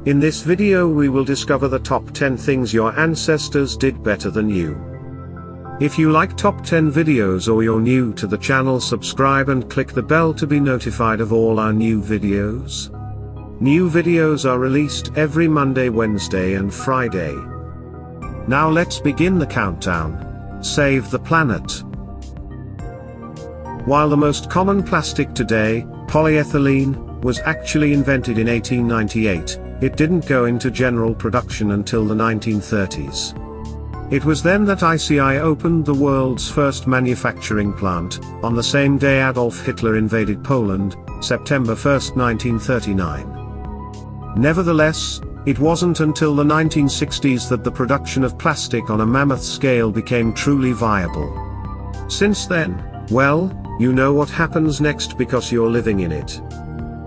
In this video we will discover the top 10 things your ancestors did better than you. If you like top 10 videos or you're new to the channel, subscribe and click the bell to be notified of all our new videos. New videos are released every Monday, Wednesday and Friday. Now let's begin the countdown. Save the planet. While the most common plastic today, polyethylene, was actually invented in 1898, it didn't go into general production until the 1930s. It was then that ICI opened the world's first manufacturing plant, on the same day Adolf Hitler invaded Poland, September 1, 1939. Nevertheless, it wasn't until the 1960s that the production of plastic on a mammoth scale became truly viable. Since then, well, you know what happens next because you're living in it.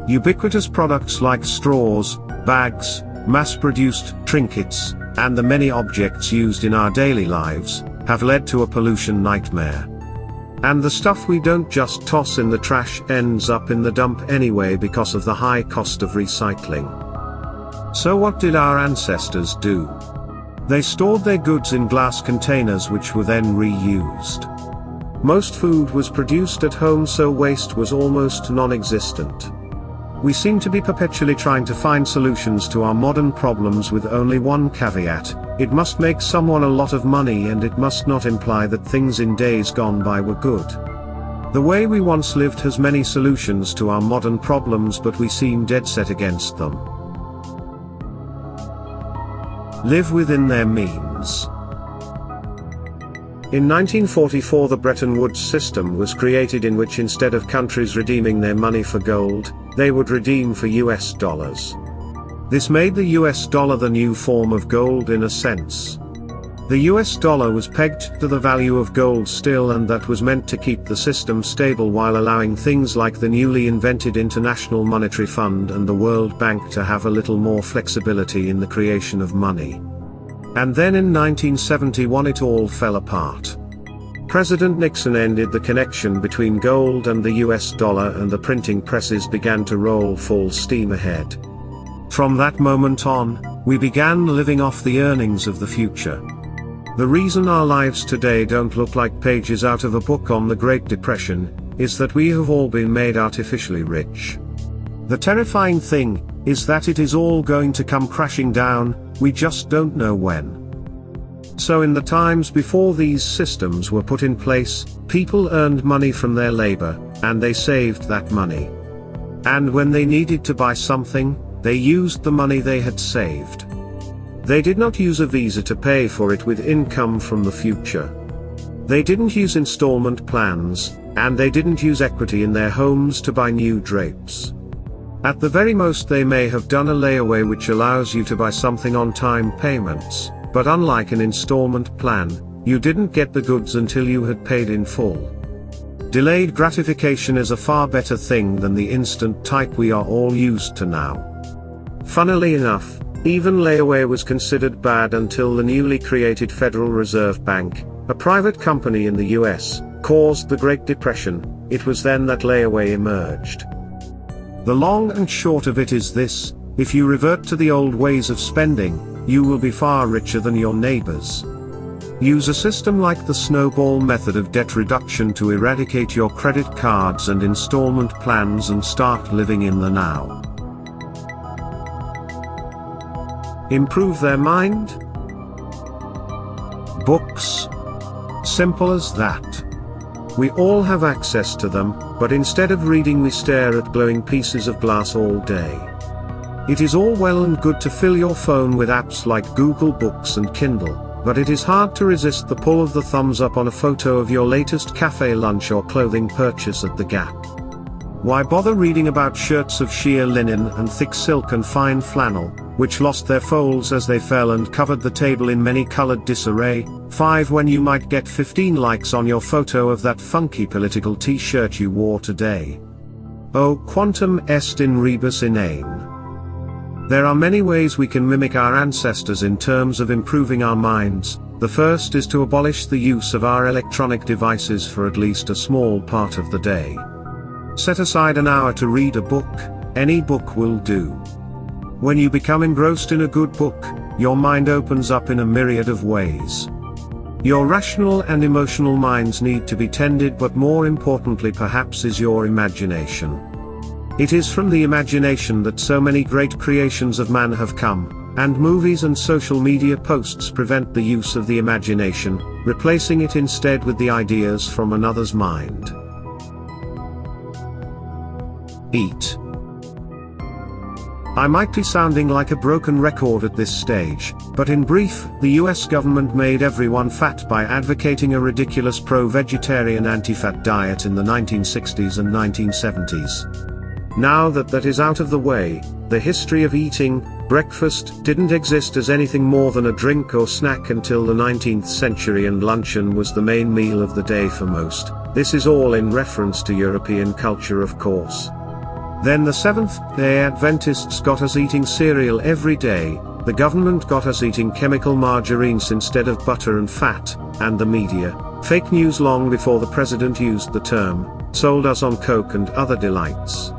Ubiquitous products like straws, bags, mass-produced trinkets, and the many objects used in our daily lives, have led to a pollution nightmare. And the stuff we don't just toss in the trash ends up in the dump anyway because of the high cost of recycling. So what did our ancestors do? They stored their goods in glass containers which were then reused. Most food was produced at home, so waste was almost non-existent. We seem to be perpetually trying to find solutions to our modern problems with only one caveat: it must make someone a lot of money and it must not imply that things in days gone by were good. The way we once lived has many solutions to our modern problems, but we seem dead set against them. Live within their means. In 1944 the Bretton Woods system was created, in which instead of countries redeeming their money for gold, they would redeem for US dollars. This made the US dollar the new form of gold in a sense. The US dollar was pegged to the value of gold still, and that was meant to keep the system stable while allowing things like the newly invented International Monetary Fund and the World Bank to have a little more flexibility in the creation of money. And then in 1971 it all fell apart. President Nixon ended the connection between gold and the US dollar, and the printing presses began to roll full steam ahead. From that moment on, we began living off the earnings of the future. The reason our lives today don't look like pages out of a book on the Great Depression, is that we have all been made artificially rich. The terrifying thing is that it is all going to come crashing down, we just don't know when. So in the times before these systems were put in place, people earned money from their labor, and they saved that money. And when they needed to buy something, they used the money they had saved. They did not use a visa to pay for it with income from the future. They didn't use installment plans, and they didn't use equity in their homes to buy new drapes. At the very most they may have done a layaway, which allows you to buy something on time payments, but unlike an installment plan, you didn't get the goods until you had paid in full. Delayed gratification is a far better thing than the instant type we are all used to now. Funnily enough, even layaway was considered bad until the newly created Federal Reserve Bank, a private company in the US, caused the Great Depression. It was then that layaway emerged. The long and short of it is this: if you revert to the old ways of spending, you will be far richer than your neighbors. Use a system like the snowball method of debt reduction to eradicate your credit cards and installment plans and start living in the now. Improve their mind? Books. Simple as that. We all have access to them, but instead of reading we stare at glowing pieces of glass all day. It is all well and good to fill your phone with apps like Google Books and Kindle, but it is hard to resist the pull of the thumbs up on a photo of your latest cafe lunch or clothing purchase at the Gap. Why bother reading about shirts of sheer linen and thick silk and fine flannel, which lost their folds as they fell and covered the table in many-colored disarray, when you might get 15 likes on your photo of that funky political t-shirt you wore today? O quantum est in rebus inane. There are many ways we can mimic our ancestors in terms of improving our minds. The first is to abolish the use of our electronic devices for at least a small part of the day. Set aside an hour to read a book, any book will do. When you become engrossed in a good book, your mind opens up in a myriad of ways. Your rational and emotional minds need to be tended, but more importantly perhaps is your imagination. It is from the imagination that so many great creations of man have come, and movies and social media posts prevent the use of the imagination, replacing it instead with the ideas from another's mind. Eat. I might be sounding like a broken record at this stage, but in brief, the US government made everyone fat by advocating a ridiculous pro-vegetarian anti-fat diet in the 1960s and 1970s. Now that that is out of the way, the history of eating breakfast didn't exist as anything more than a drink or snack until the 19th century, and luncheon was the main meal of the day for most. This is all in reference to European culture, of course. Then the Seventh-day Adventists got us eating cereal every day, the government got us eating chemical margarines instead of butter and fat, and the media, fake news long before the president used the term, sold us on Coke and other delights.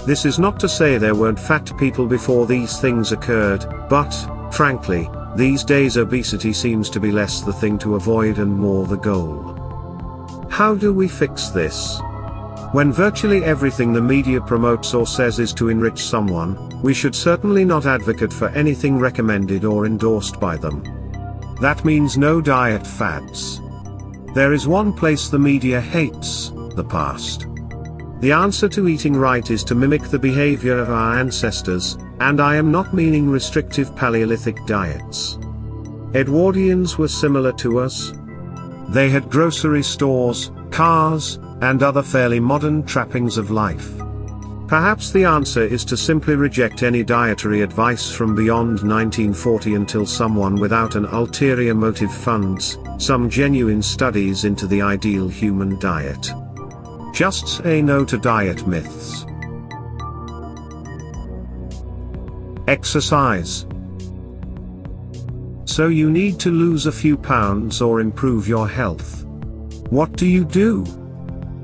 This is not to say there weren't fat people before these things occurred, but, frankly, these days obesity seems to be less the thing to avoid and more the goal. How do we fix this? When virtually everything the media promotes or says is to enrich someone, we should certainly not advocate for anything recommended or endorsed by them. That means no diet fads. There is one place the media hates: the past. The answer to eating right is to mimic the behavior of our ancestors, and I am not meaning restrictive Paleolithic diets. Edwardians were similar to us. They had grocery stores, cars, and other fairly modern trappings of life. Perhaps the answer is to simply reject any dietary advice from beyond 1940 until someone without an ulterior motive funds some genuine studies into the ideal human diet. Just say no to diet myths. Exercise. So you need to lose a few pounds or improve your health. What do?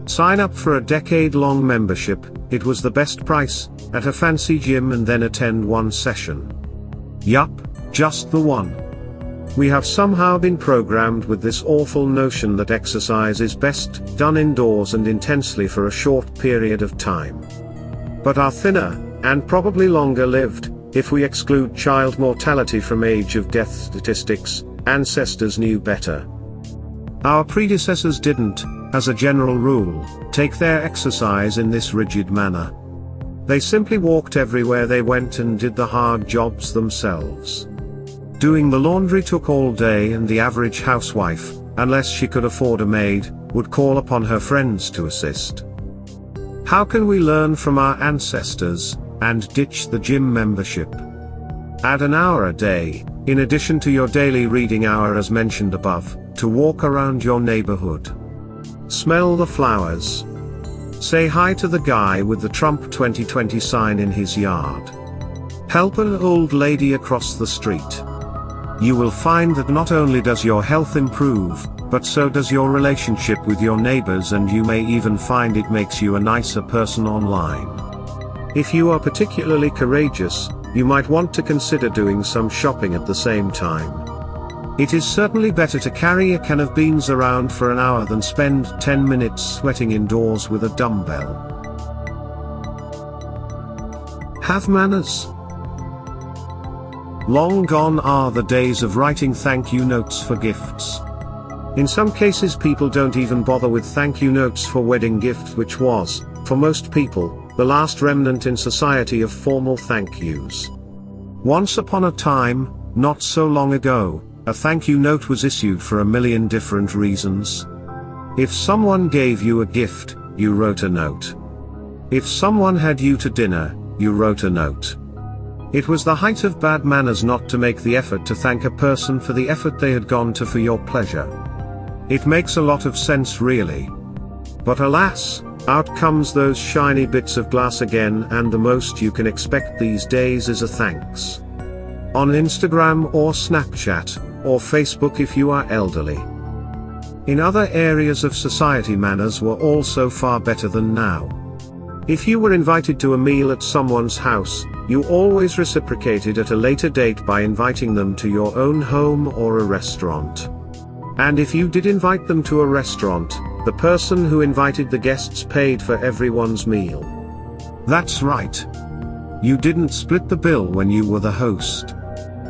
Sign up for a decade-long membership, it was the best price, at a fancy gym, and then attend one session. Yup, just the one. We have somehow been programmed with this awful notion that exercise is best done indoors and intensely for a short period of time. But are thinner, and probably longer lived, if we exclude child mortality from age of death statistics. Ancestors knew better. Our predecessors didn't, as a general rule, take their exercise in this rigid manner. They simply walked everywhere they went and did the hard jobs themselves. Doing the laundry took all day, and the average housewife, unless she could afford a maid, would call upon her friends to assist. How can we learn from our ancestors, and ditch the gym membership? Add an hour a day, in addition to your daily reading hour as mentioned above, to walk around your neighborhood. Smell the flowers. Say hi to the guy with the Trump 2020 sign in his yard. Help an old lady across the street. You will find that not only does your health improve, but so does your relationship with your neighbors, and you may even find it makes you a nicer person online. If you are particularly courageous, you might want to consider doing some shopping at the same time. It is certainly better to carry a can of beans around for an hour than spend 10 minutes sweating indoors with a dumbbell. Have manners. Long gone are the days of writing thank you notes for gifts. In some cases people don't even bother with thank you notes for wedding gifts, which was, for most people, the last remnant in society of formal thank yous. Once upon a time, not so long ago, a thank you note was issued for a million different reasons. If someone gave you a gift, you wrote a note. If someone had you to dinner, you wrote a note. It was the height of bad manners not to make the effort to thank a person for the effort they had gone to for your pleasure. It makes a lot of sense, really. But alas, out comes those shiny bits of glass again, and the most you can expect these days is a thanks. On Instagram or Snapchat, or Facebook if you are elderly. In other areas of society, manners were also far better than now. If you were invited to a meal at someone's house, you always reciprocated at a later date by inviting them to your own home or a restaurant. And if you did invite them to a restaurant, the person who invited the guests paid for everyone's meal. That's right. You didn't split the bill when you were the host.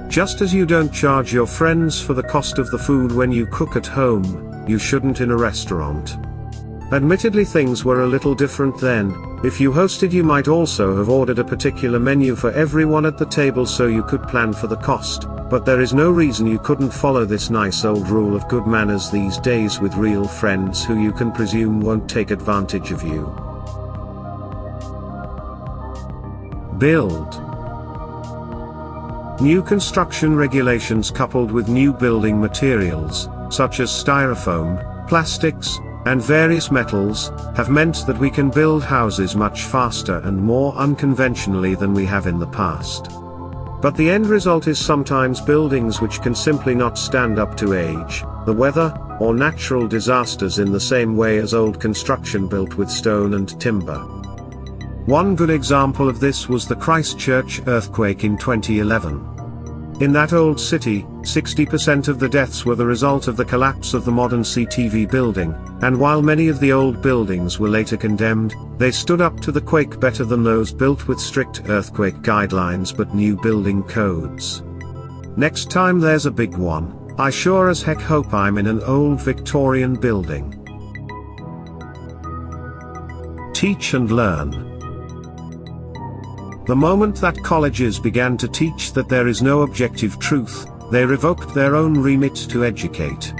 Just as you don't charge your friends for the cost of the food when you cook at home, you shouldn't in a restaurant. Admittedly, things were a little different then. If you hosted, you might also have ordered a particular menu for everyone at the table so you could plan for the cost, but there is no reason you couldn't follow this nice old rule of good manners these days with real friends who you can presume won't take advantage of you. Build. New construction regulations coupled with new building materials, such as styrofoam, plastics, and various metals, have meant that we can build houses much faster and more unconventionally than we have in the past. But the end result is sometimes buildings which can simply not stand up to age, the weather, or natural disasters in the same way as old construction built with stone and timber. One good example of this was the Christchurch earthquake in 2011. In that old city, 60% of the deaths were the result of the collapse of the modern CTV building, and while many of the old buildings were later condemned, they stood up to the quake better than those built with strict earthquake guidelines but new building codes. Next time there's a big one, I sure as heck hope I'm in an old Victorian building. Teach and learn. The moment that colleges began to teach that there is no objective truth, they revoked their own remit to educate.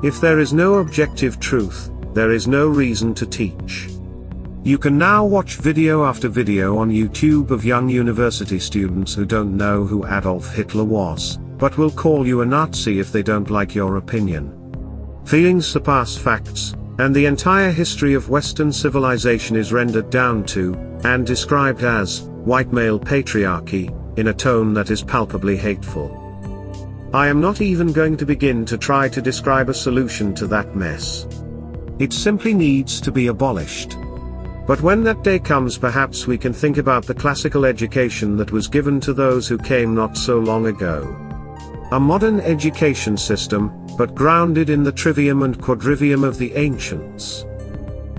If there is no objective truth, there is no reason to teach. You can now watch video after video on YouTube of young university students who don't know who Adolf Hitler was, but will call you a Nazi if they don't like your opinion. Feelings surpass facts, and the entire history of Western civilization is rendered down to, and described as, white male patriarchy, in a tone that is palpably hateful. I am not even going to begin to try to describe a solution to that mess. It simply needs to be abolished. But when that day comes, perhaps we can think about the classical education that was given to those who came not so long ago. A modern education system, but grounded in the trivium and quadrivium of the ancients.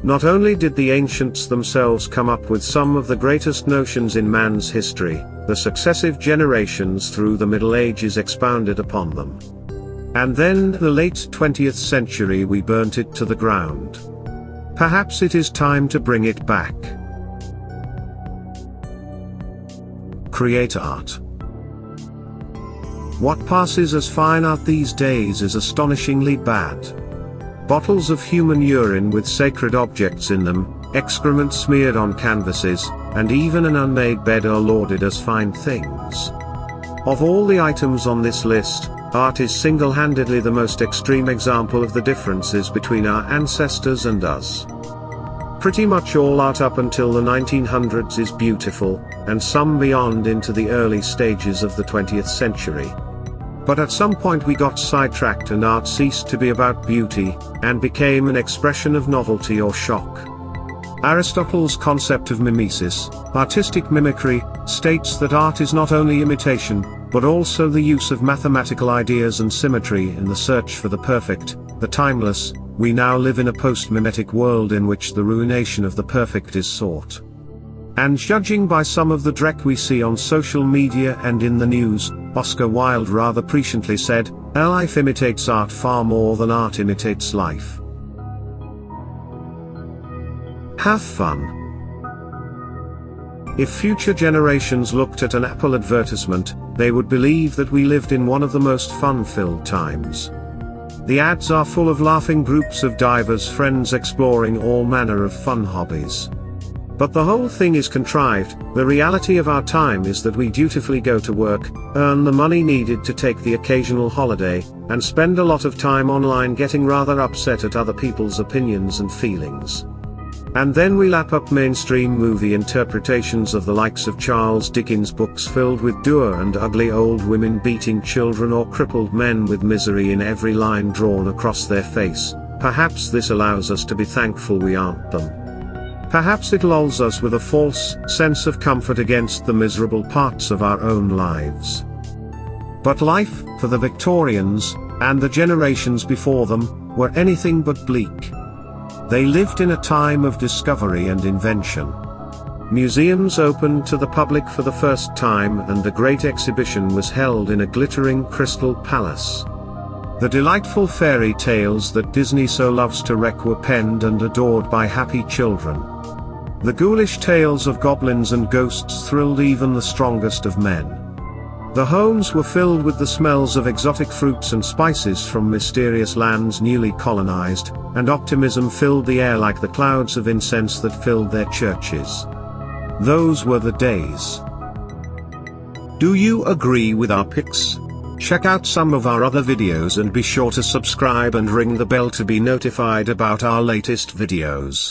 Not only did the ancients themselves come up with some of the greatest notions in man's history, the successive generations through the Middle Ages expounded upon them. And then, the late 20th century, we burnt it to the ground. Perhaps it is time to bring it back. Create art. What passes as fine art these days is astonishingly bad. Bottles of human urine with sacred objects in them, excrement smeared on canvases, and even an unmade bed are lauded as fine things. Of all the items on this list, art is single-handedly the most extreme example of the differences between our ancestors and us. Pretty much all art up until the 1900s is beautiful, and some beyond into the early stages of the 20th century. But at some point we got sidetracked and art ceased to be about beauty, and became an expression of novelty or shock. Aristotle's concept of mimesis, artistic mimicry, states that art is not only imitation, but also the use of mathematical ideas and symmetry in the search for the perfect, the timeless. We now live in a post-mimetic world in which the ruination of the perfect is sought. And judging by some of the dreck we see on social media and in the news, Oscar Wilde rather presciently said, "Life imitates art far more than art imitates life." Have fun. If future generations looked at an Apple advertisement, they would believe that we lived in one of the most fun-filled times. The ads are full of laughing groups of divers friends exploring all manner of fun hobbies. But the whole thing is contrived. The reality of our time is that we dutifully go to work, earn the money needed to take the occasional holiday, and spend a lot of time online getting rather upset at other people's opinions and feelings. And then we lap up mainstream movie interpretations of the likes of Charles Dickens' books filled with dour and ugly old women beating children or crippled men with misery in every line drawn across their face. Perhaps this allows us to be thankful we aren't them. Perhaps it lulls us with a false sense of comfort against the miserable parts of our own lives. But life, for the Victorians, and the generations before them, were anything but bleak. They lived in a time of discovery and invention. Museums opened to the public for the first time, and a great exhibition was held in a glittering crystal palace. The delightful fairy tales that Disney so loves to wreck were penned and adored by happy children. The ghoulish tales of goblins and ghosts thrilled even the strongest of men. The homes were filled with the smells of exotic fruits and spices from mysterious lands newly colonized, and optimism filled the air like the clouds of incense that filled their churches. Those were the days. Do you agree with our picks? Check out some of our other videos and be sure to subscribe and ring the bell to be notified about our latest videos.